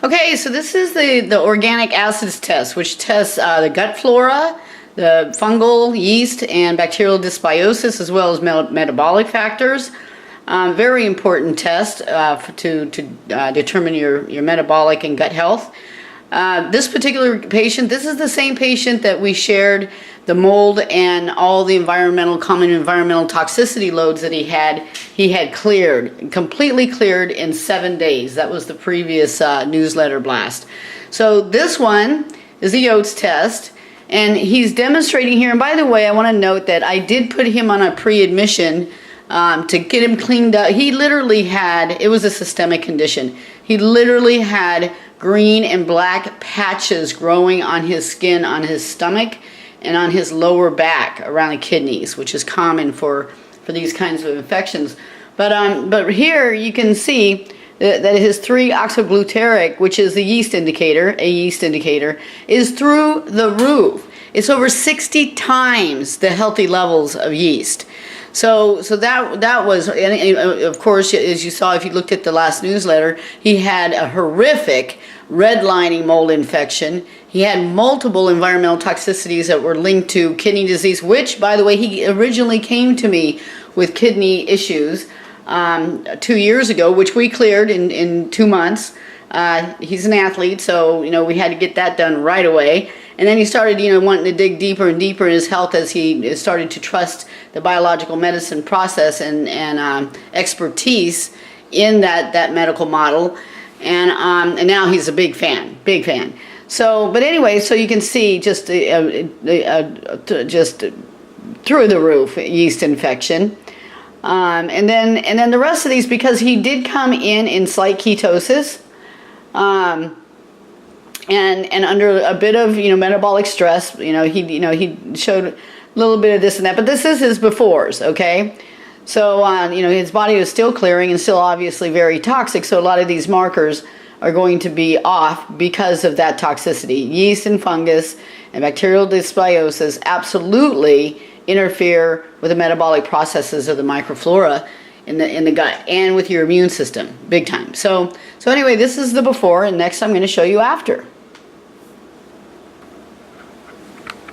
Okay, so this is the organic acids test, which tests the gut flora, the fungal, yeast, and bacterial dysbiosis, as well as metabolic factors. Very important test to determine your metabolic and gut health. This particular patient, this is the same patient that we shared the mold and all the common environmental toxicity loads that he had cleared, completely cleared in 7 days. That was the previous newsletter blast. So this one is the Oats test, and he's demonstrating here. And by the way, I want to note that I did put him on a pre-admission to get him cleaned up. He literally had, it was a systemic condition. He literally had green and black patches growing on his skin, on his stomach, and on his lower back around the kidneys, which is common for these kinds of infections. But here you can see that his 3-oxyglutaric, which is the yeast indicator, a yeast indicator, is through the roof. It's over 60 times the healthy levels of yeast. So that was, and of course, as you saw if you looked at the last newsletter, he had a horrific redlining mold infection. He had multiple environmental toxicities that were linked to kidney disease, which, by the way, he originally came to me with kidney issues 2 years ago, which we cleared in 2 months. He's an athlete, so we had to get that done right away. And then he started, wanting to dig deeper and deeper in his health as he started to trust the biological medicine process and expertise in that medical model. And now he's a big fan. So, but anyway, so you can see just just through the roof yeast infection. And then the rest of these, because he did come in slight ketosis. And under a bit of metabolic stress, he showed a little bit of this and that, but this is his befores, okay? So his body was still clearing and still obviously very toxic, so a lot of these markers are going to be off because of that toxicity. Yeast and fungus and bacterial dysbiosis absolutely interfere with the metabolic processes of the microflora in the gut and with your immune system, big time. So anyway, this is the before, and next I'm going to show you after.